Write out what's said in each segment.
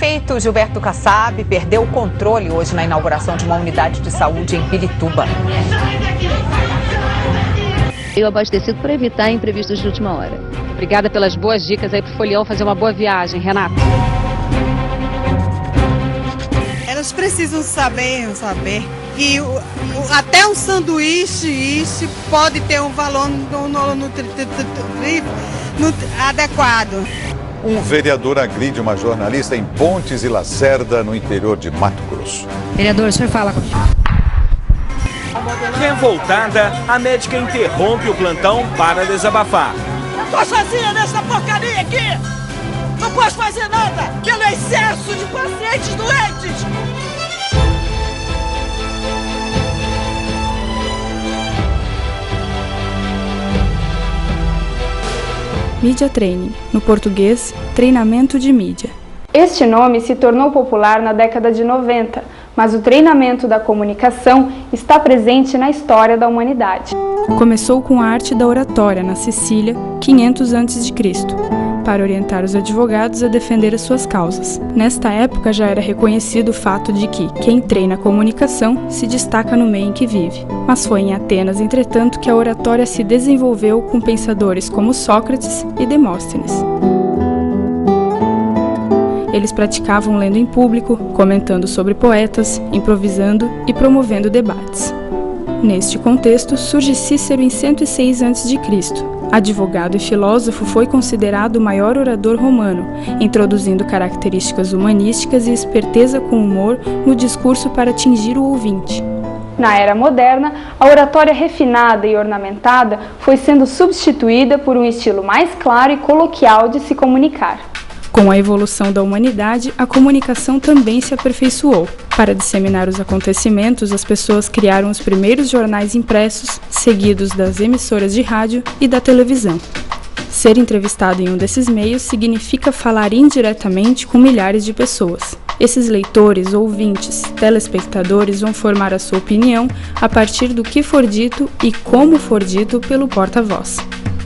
prefeito Gilberto Kassab perdeu o controle hoje na inauguração de uma unidade de saúde em Pirituba. Eu abastecido para evitar imprevistos de última hora. Obrigada pelas boas dicas aí pro Folião fazer uma boa viagem, Renata. Elas precisam saber que até um sanduíche pode ter um valor adequado. Um vereador agride uma jornalista em Pontes e Lacerda, no interior de Mato Grosso. Vereador, o senhor fala. Revoltada, a médica interrompe o plantão para desabafar. Eu tô sozinha nessa porcaria aqui! Não posso fazer nada pelo excesso de pacientes doentes! Media Training, no português, treinamento de mídia. Este nome se tornou popular na década de 90, mas o treinamento da comunicação está presente na história da humanidade. Começou com a arte da oratória na Sicília, 500 a.C., para orientar os advogados a defender as suas causas. Nesta época já era reconhecido o fato de que quem treina a comunicação se destaca no meio em que vive. Mas foi em Atenas, entretanto, que a oratória se desenvolveu com pensadores como Sócrates e Demóstenes. Eles praticavam lendo em público, comentando sobre poetas, improvisando e promovendo debates. Neste contexto, surge Cícero em 106 a.C. Advogado e filósofo, foi considerado o maior orador romano, introduzindo características humanísticas e esperteza com humor no discurso para atingir o ouvinte. Na era moderna, a oratória refinada e ornamentada foi sendo substituída por um estilo mais claro e coloquial de se comunicar. Com a evolução da humanidade, a comunicação também se aperfeiçoou. Para disseminar os acontecimentos, as pessoas criaram os primeiros jornais impressos, seguidos das emissoras de rádio e da televisão. Ser entrevistado em um desses meios significa falar indiretamente com milhares de pessoas. Esses leitores, ouvintes, telespectadores vão formar a sua opinião a partir do que for dito e como for dito pelo porta-voz.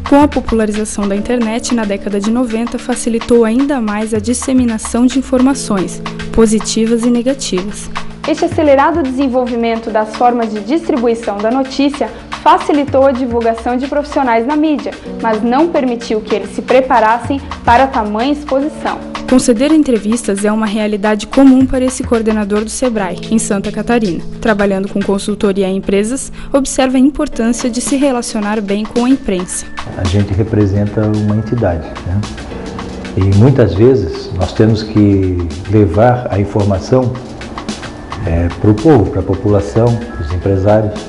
Com a popularização da internet na década de 90, facilitou ainda mais a disseminação de informações, positivas e negativas. Este acelerado desenvolvimento das formas de distribuição da notícia facilitou a divulgação de profissionais na mídia, mas não permitiu que eles se preparassem para tamanha exposição. Conceder entrevistas é uma realidade comum para esse coordenador do Sebrae, em Santa Catarina. Trabalhando com consultoria a empresas, observa a importância de se relacionar bem com a imprensa. A gente representa uma entidade, né? E muitas vezes nós temos que levar a informação para o povo, para a população, para os empresários,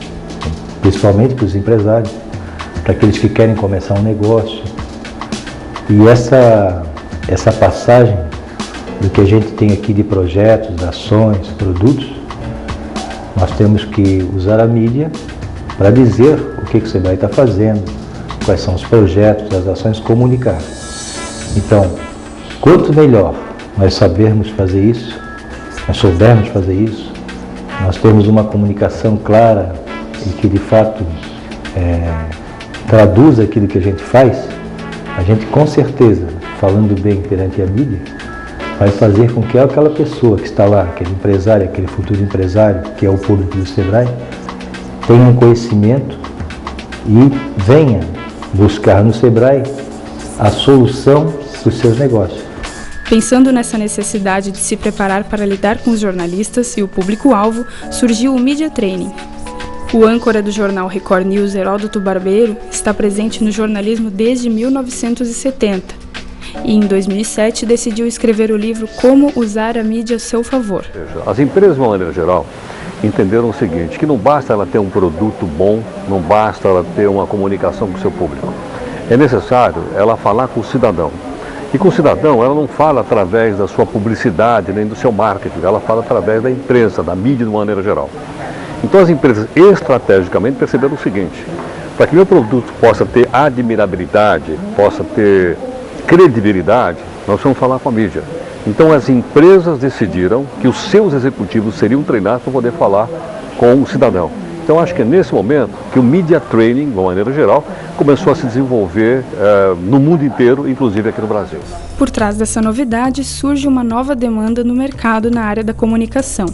principalmente para os empresários, para aqueles que querem começar um negócio. E essa passagem do que a gente tem aqui de projetos, ações, produtos, nós temos que usar a mídia para dizer o que o Sebrae está fazendo, quais são os projetos, as ações, comunicar. Então, quanto melhor nós sabermos fazer isso, nós soubermos fazer isso, nós temos uma comunicação clara e que de fato traduz aquilo que a gente faz, a gente com certeza, falando bem perante a mídia, vai fazer com que aquela pessoa que está lá, aquele empresário, aquele futuro empresário, que é o público do Sebrae, tenha um conhecimento e venha buscar no Sebrae a solução dos seus negócios. Pensando nessa necessidade de se preparar para lidar com os jornalistas e o público-alvo, surgiu o Media Training. O âncora do jornal Record News, Heródoto Barbeiro, está presente no jornalismo desde 1970 e, em 2007, decidiu escrever o livro Como Usar a Mídia a Seu Favor. As empresas, de uma maneira geral, entenderam o seguinte, que não basta ela ter um produto bom, não basta ela ter uma comunicação com o seu público. É necessário ela falar com o cidadão. E com o cidadão, ela não fala através da sua publicidade, nem do seu marketing, ela fala através da imprensa, da mídia de uma maneira geral. Então as empresas estrategicamente perceberam o seguinte, para que meu produto possa ter admirabilidade, possa ter credibilidade, nós vamos falar com a mídia. Então as empresas decidiram que os seus executivos seriam treinados para poder falar com o cidadão. Então acho que é nesse momento que o Media Training, de uma maneira geral, começou a se desenvolver no mundo inteiro, inclusive aqui no Brasil. Por trás dessa novidade, surge uma nova demanda no mercado na área da comunicação.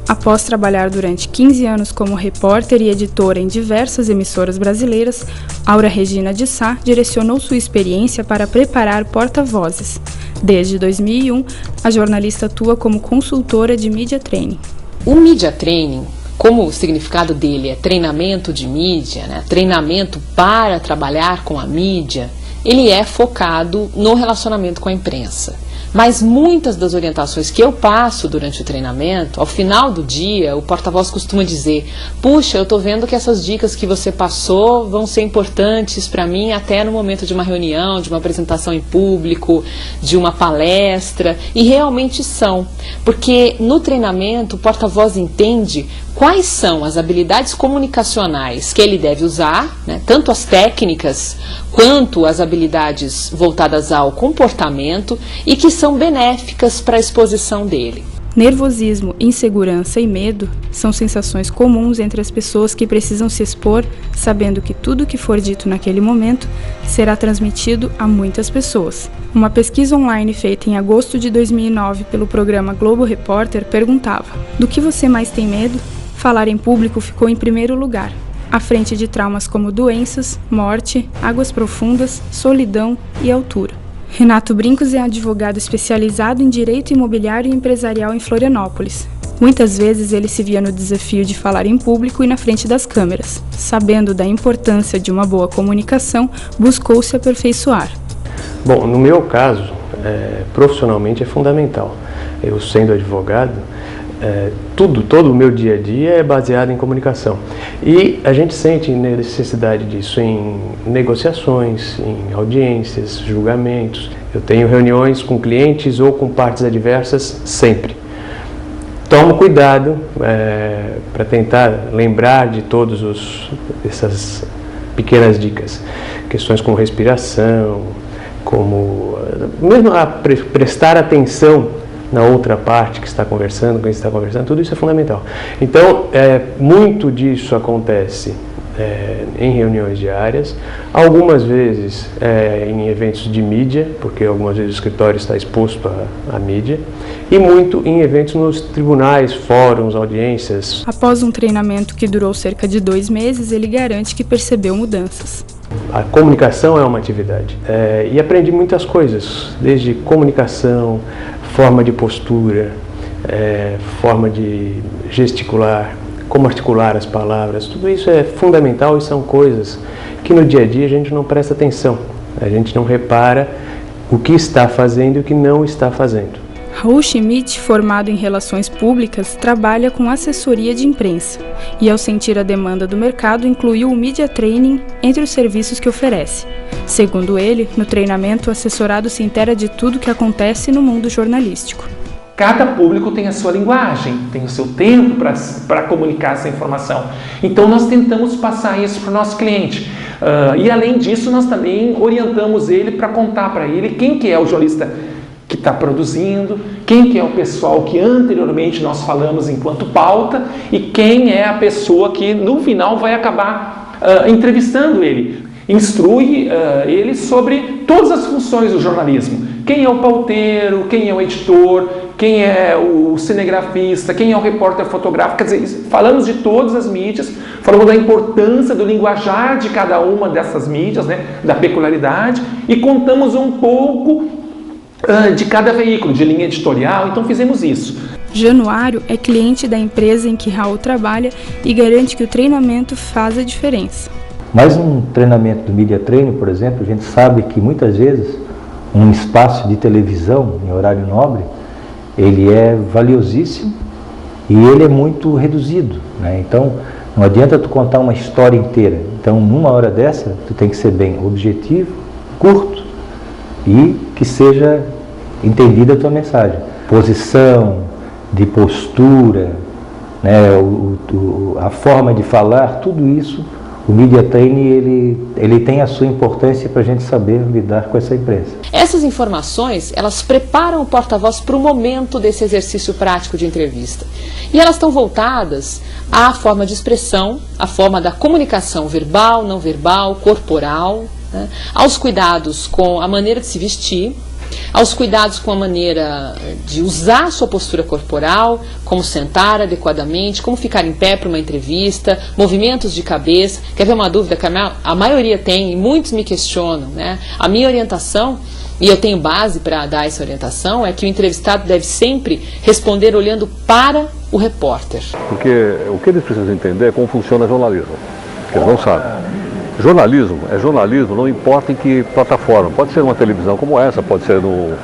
Após trabalhar durante 15 anos como repórter e editora em diversas emissoras brasileiras, Aura Regina de Sá direcionou sua experiência para preparar porta-vozes. Desde 2001, a jornalista atua como consultora de Media Training. O Media Training, como o significado dele é treinamento de mídia, né, treinamento para trabalhar com a mídia, ele é focado no relacionamento com a imprensa. Mas muitas das orientações que eu passo durante o treinamento, ao final do dia, o porta-voz costuma dizer: puxa, eu estou vendo que essas dicas que você passou vão ser importantes para mim até no momento de uma reunião, de uma apresentação em público, de uma palestra, e realmente são. Porque no treinamento o porta-voz entende quais são as habilidades comunicacionais que ele deve usar, né, tanto as técnicas quanto as habilidades voltadas ao comportamento e que são benéficas para a exposição dele. Nervosismo, insegurança e medo são sensações comuns entre as pessoas que precisam se expor, sabendo que tudo que for dito naquele momento será transmitido a muitas pessoas. Uma pesquisa online feita em agosto de 2009 pelo programa Globo Repórter perguntava: do que você mais tem medo? Falar em público ficou em primeiro lugar, à frente de traumas como doenças, morte, águas profundas, solidão e altura. Renato Brincos é advogado especializado em direito imobiliário e empresarial em Florianópolis. Muitas vezes ele se via no desafio de falar em público e na frente das câmeras. Sabendo da importância de uma boa comunicação, buscou se aperfeiçoar. Bom, no meu caso, profissionalmente é fundamental. Eu sendo advogado, todo o meu dia a dia é baseado em comunicação. E a gente sente necessidade disso em negociações, em audiências, julgamentos. Eu tenho reuniões com clientes ou com partes adversas sempre. Tomo cuidado para tentar lembrar de todas essas pequenas dicas. Questões como respiração, como mesmo prestar atenção na outra parte que está conversando, com quem está conversando, tudo isso é fundamental. Então, muito disso acontece em reuniões diárias, algumas vezes em eventos de mídia, porque algumas vezes o escritório está exposto à mídia, e muito em eventos nos tribunais, fóruns, audiências. Após um treinamento que durou cerca de 2 meses, ele garante que percebeu mudanças. A comunicação é uma atividade e aprendi muitas coisas, desde comunicação, forma de postura, forma de gesticular, como articular as palavras, tudo isso é fundamental e são coisas que no dia a dia a gente não presta atenção, a gente não repara o que está fazendo e o que não está fazendo. Raul Schmidt, formado em Relações Públicas, trabalha com assessoria de imprensa e, ao sentir a demanda do mercado, incluiu o Media Training entre os serviços que oferece. Segundo ele, no treinamento, o assessorado se inteira de tudo que acontece no mundo jornalístico. Cada público tem a sua linguagem, tem o seu tempo para comunicar essa informação. Então nós tentamos passar isso para o nosso cliente. E além disso, nós também orientamos ele para contar para ele quem que é o jornalista que está produzindo, quem que é o pessoal que anteriormente nós falamos enquanto pauta e quem é a pessoa que no final vai acabar entrevistando ele. Instrui ele sobre todas as funções do jornalismo. Quem é o pauteiro, quem é o editor, quem é o cinegrafista, quem é o repórter fotográfico. Quer dizer, falamos de todas as mídias, falamos da importância do linguajar de cada uma dessas mídias, né, da peculiaridade, e contamos um pouco de cada veículo, de linha editorial. Então fizemos isso. Januário é cliente da empresa em que Raul trabalha e garante que o treinamento faz a diferença. Mas um treinamento do Media Training, por exemplo, a gente sabe que muitas vezes um espaço de televisão em horário nobre, ele é valiosíssimo e ele é muito reduzido, né? Então não adianta tu contar uma história inteira. Então numa hora dessa tu tem que ser bem objetivo, curto e que seja entendida a tua mensagem. Posição, de postura, né? A forma de falar, tudo isso o Media Training ele tem a sua importância para a gente saber lidar com essa empresa. Essas informações, elas preparam o porta-voz para o momento desse exercício prático de entrevista. E elas estão voltadas à forma de expressão, à forma da comunicação verbal, não verbal, corporal, né? Aos cuidados com a maneira de se vestir, aos cuidados com a maneira de usar a sua postura corporal, como sentar adequadamente, como ficar em pé para uma entrevista, movimentos de cabeça. Quer ver uma dúvida que a maioria tem e muitos me questionam, né? A minha orientação, e eu tenho base para dar essa orientação, é que o entrevistado deve sempre responder olhando para o repórter. Porque o que eles precisam entender é como funciona o jornalismo, que eles não sabem. Jornalismo é jornalismo, não importa em que plataforma. Pode ser uma televisão como essa, pode ser no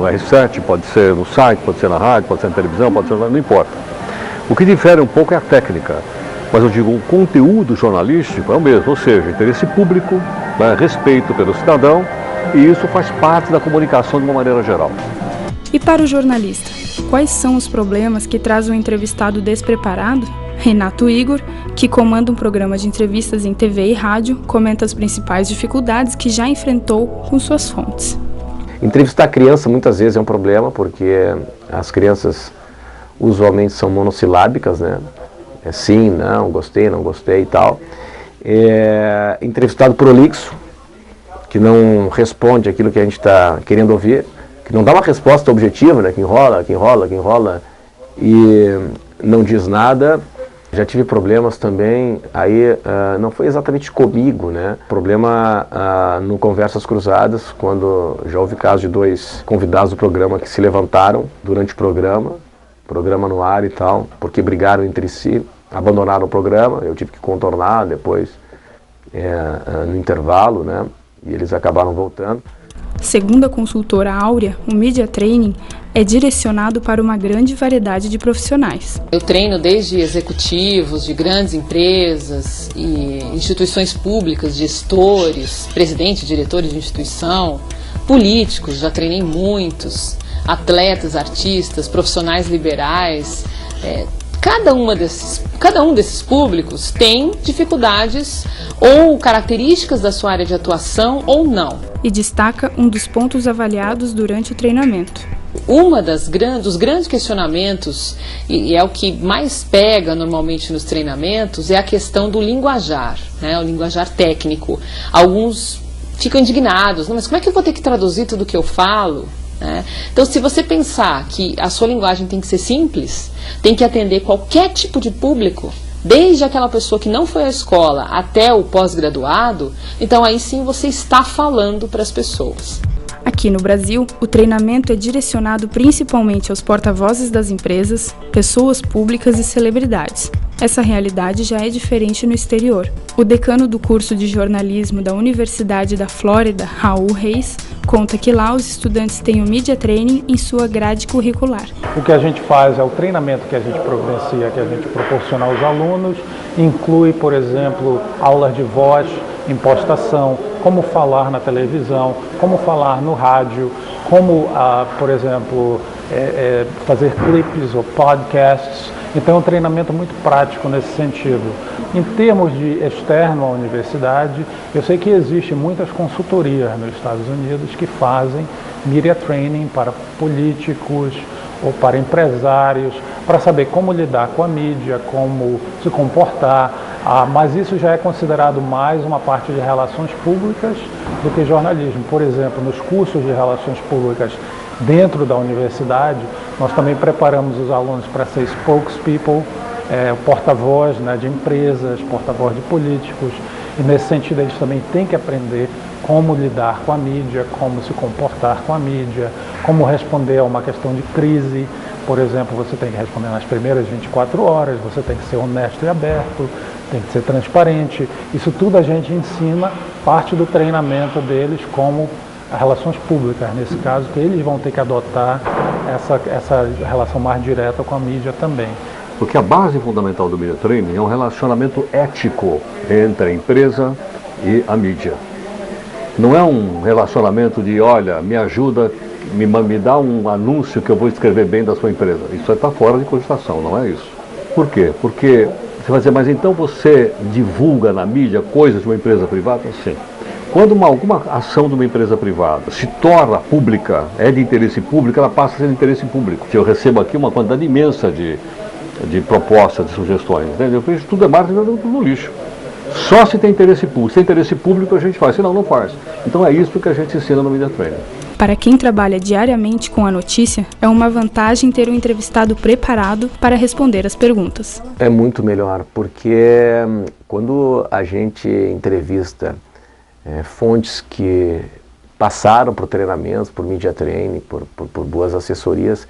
R7, pode ser no site, pode ser na rádio, pode ser na televisão, pode ser, não importa. O que difere um pouco é a técnica, mas eu digo, o conteúdo jornalístico é o mesmo, ou seja, interesse público, né, respeito pelo cidadão, e isso faz parte da comunicação de uma maneira geral. E para o jornalista, quais são os problemas que traz um entrevistado despreparado? Renato Igor, que comanda um programa de entrevistas em TV e rádio, comenta as principais dificuldades que já enfrentou com suas fontes. Entrevistar criança muitas vezes é um problema, porque as crianças usualmente são monossilábicas, né? É sim, não, gostei e tal. Entrevistado prolixo, que não responde aquilo que a gente está querendo ouvir, que não dá uma resposta objetiva, né? Que enrola e não diz nada. Já tive problemas também, aí não foi exatamente comigo, né? Problema no Conversas Cruzadas, quando já houve caso de 2 convidados do programa que se levantaram durante o programa no ar e tal, porque brigaram entre si, abandonaram o programa, eu tive que contornar depois no intervalo, né? E eles acabaram voltando. Segundo a consultora Áurea, o Media Training é direcionado para uma grande variedade de profissionais. Eu treino desde executivos de grandes empresas e instituições públicas, gestores, presidentes, diretores de instituição, políticos, já treinei muitos, atletas, artistas, profissionais liberais. Cada um desses públicos tem dificuldades ou características da sua área de atuação ou não. E destaca um dos pontos avaliados durante o treinamento. Dos grandes questionamentos, e é o que mais pega normalmente nos treinamentos, é a questão do linguajar, né? O linguajar técnico. Alguns ficam indignados, mas como é que eu vou ter que traduzir tudo o que eu falo? Então, se você pensar que a sua linguagem tem que ser simples, tem que atender qualquer tipo de público, desde aquela pessoa que não foi à escola até o pós-graduado, então aí sim você está falando para as pessoas. Aqui no Brasil, o treinamento é direcionado principalmente aos porta-vozes das empresas, pessoas públicas e celebridades. Essa realidade já é diferente no exterior. O decano do curso de jornalismo da Universidade da Flórida, Raul Reis, conta que lá os estudantes têm o Media Training em sua grade curricular. O que a gente faz é o treinamento que a gente providencia, que a gente proporciona aos alunos, inclui, por exemplo, aulas de voz, impostação, como falar na televisão, como falar no rádio, como, por exemplo, fazer clipes ou podcasts. Então é um treinamento muito prático nesse sentido. Em termos de externo à universidade, eu sei que existem muitas consultorias nos Estados Unidos que fazem media training para políticos ou para empresários, para saber como lidar com a mídia, como se comportar, mas isso já é considerado mais uma parte de relações públicas do que jornalismo. Por exemplo, nos cursos de relações públicas dentro da universidade, nós também preparamos os alunos para ser spokespeople, porta-voz, né, de empresas, porta-voz de políticos, e nesse sentido eles também têm que aprender como lidar com a mídia, como se comportar com a mídia, como responder a uma questão de crise. Por exemplo, você tem que responder nas primeiras 24 horas, você tem que ser honesto e aberto, tem que ser transparente. Isso tudo a gente ensina, parte do treinamento deles como relações públicas, nesse caso, que eles vão ter que adotar essa relação mais direta com a mídia também. Porque a base fundamental do Media Training é um relacionamento ético entre a empresa e a mídia. Não é um relacionamento de, olha, me ajuda, me dá um anúncio que eu vou escrever bem da sua empresa. Isso está fora de cogitação, não é isso. Por quê? Porque Você vai dizer, mas então você divulga na mídia coisas de uma empresa privada? Sim. Quando alguma ação de uma empresa privada se torna pública, é de interesse público, ela passa a ser de interesse público. Eu recebo aqui uma quantidade imensa de propostas, de sugestões. Entendeu? Isso tudo é marketing no lixo. Só se tem interesse público. Se tem interesse público a gente faz, senão não faz. Então é isso que a gente ensina no Media Training. Para quem trabalha diariamente com a notícia, é uma vantagem ter um entrevistado preparado para responder as perguntas. É muito melhor, porque quando a gente entrevista fontes que passaram por treinamentos, por media training, por boas assessorias,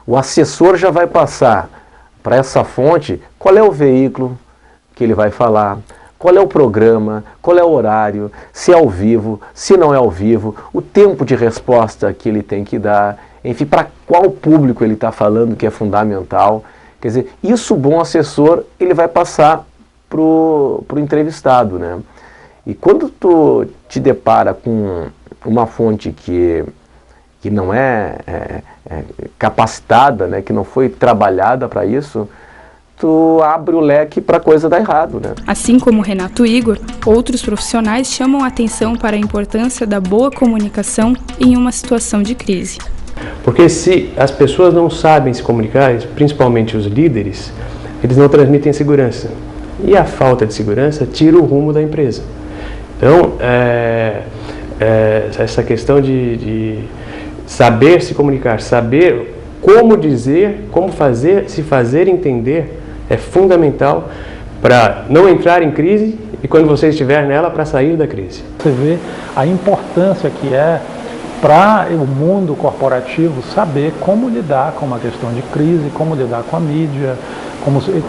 o assessor já vai passar para essa fonte qual é o veículo que ele vai falar, qual é o programa, qual é o horário, se é ao vivo, se não é ao vivo, o tempo de resposta que ele tem que dar, enfim, para qual público ele está falando, que é fundamental. Quer dizer, isso o bom assessor ele vai passar para o entrevistado, né? E quando tu te depara com uma fonte que não é capacitada, né, que não foi trabalhada para isso, tu abre o leque para a coisa dar errado, né? Assim como Renato e Igor, outros profissionais chamam a atenção para a importância da boa comunicação em uma situação de crise. Porque se as pessoas não sabem se comunicar, principalmente os líderes, eles não transmitem segurança. E a falta de segurança tira o rumo da empresa. Então, essa questão de saber se comunicar, saber como dizer, como fazer, se fazer entender, é fundamental para não entrar em crise e quando você estiver nela, para sair da crise. Você vê a importância que é para o mundo corporativo saber como lidar com uma questão de crise, como lidar com a mídia,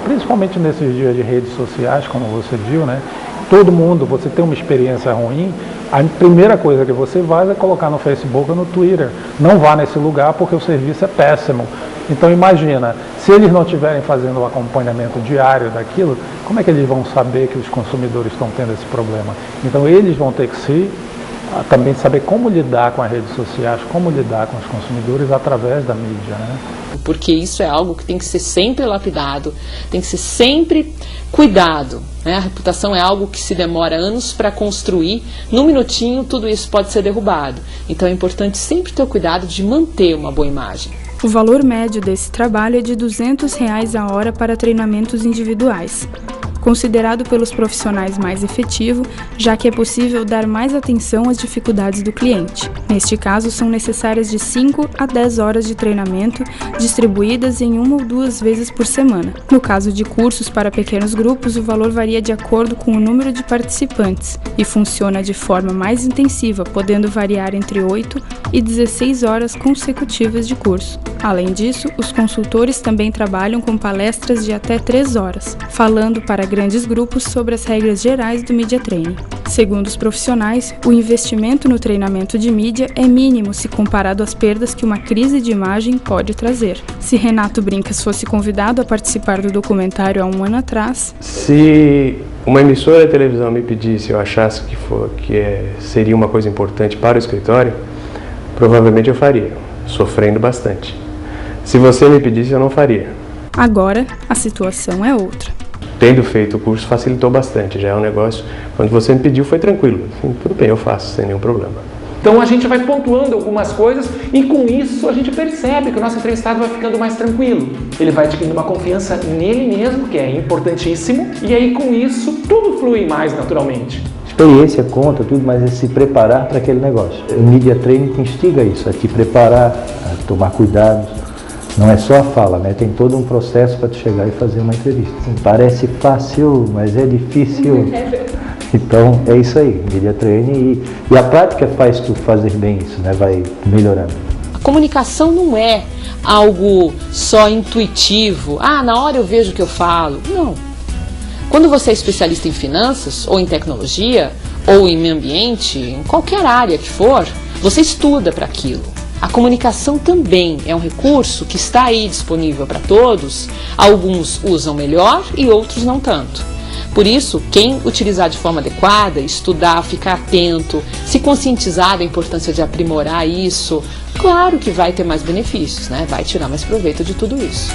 principalmente nesses dias de redes sociais, como você viu, né? Todo mundo, você tem uma experiência ruim, a primeira coisa que você faz é colocar no Facebook ou no Twitter. Não vá nesse lugar porque o serviço é péssimo. Então imagina, se eles não estiverem fazendo o acompanhamento diário daquilo, como é que eles vão saber que os consumidores estão tendo esse problema? Então eles vão ter que também saber como lidar com as redes sociais, como lidar com os consumidores através da mídia, né? Porque isso é algo que tem que ser sempre lapidado, tem que ser sempre cuidado, né? A reputação é algo que se demora anos para construir, num minutinho tudo isso pode ser derrubado. Então é importante sempre ter o cuidado de manter uma boa imagem. O valor médio desse trabalho é de R$ 200 a hora para treinamentos individuais. Considerado pelos profissionais mais efetivo, já que é possível dar mais atenção às dificuldades do cliente. Neste caso, são necessárias de 5 a 10 horas de treinamento, distribuídas em 1 ou 2 vezes por semana. No caso de cursos para pequenos grupos, o valor varia de acordo com o número de participantes e funciona de forma mais intensiva, podendo variar entre 8 e 16 horas consecutivas de curso. Além disso, os consultores também trabalham com palestras de até 3 horas, falando para grandes grupos sobre as regras gerais do Media Training. Segundo os profissionais, o investimento no treinamento de mídia é mínimo se comparado às perdas que uma crise de imagem pode trazer. Se Renato Brincas fosse convidado a participar do documentário há 1 ano atrás... Se uma emissora de televisão me pedisse, eu achasse que seria uma coisa importante para o escritório, provavelmente eu faria, sofrendo bastante. Se você me pedisse, eu não faria. Agora, a situação é outra. Tendo feito o curso facilitou bastante, já é um negócio, quando você me pediu foi tranquilo, tudo bem, eu faço, sem nenhum problema. Então a gente vai pontuando algumas coisas e com isso a gente percebe que o nosso entrevistado vai ficando mais tranquilo. Ele vai adquirindo uma confiança nele mesmo, que é importantíssimo, e aí com isso tudo flui mais naturalmente. Experiência conta tudo, mas é se preparar para aquele negócio. O Media Training te instiga isso, a te preparar, a tomar cuidados. Não é só a fala, né? Tem todo um processo para tu chegar e fazer uma entrevista. Parece fácil, mas é difícil. Então, é isso aí, Media Training. E a prática faz tu fazer bem isso, né? Vai melhorando. A comunicação não é algo só intuitivo. Na hora eu vejo o que eu falo. Não. Quando você é especialista em finanças, ou em tecnologia, ou em meio ambiente, em qualquer área que for, você estuda para aquilo. A comunicação também é um recurso que está aí disponível para todos, alguns usam melhor e outros não tanto. Por isso, quem utilizar de forma adequada, estudar, ficar atento, se conscientizar da importância de aprimorar isso, claro que vai ter mais benefícios, né? Vai tirar mais proveito de tudo isso.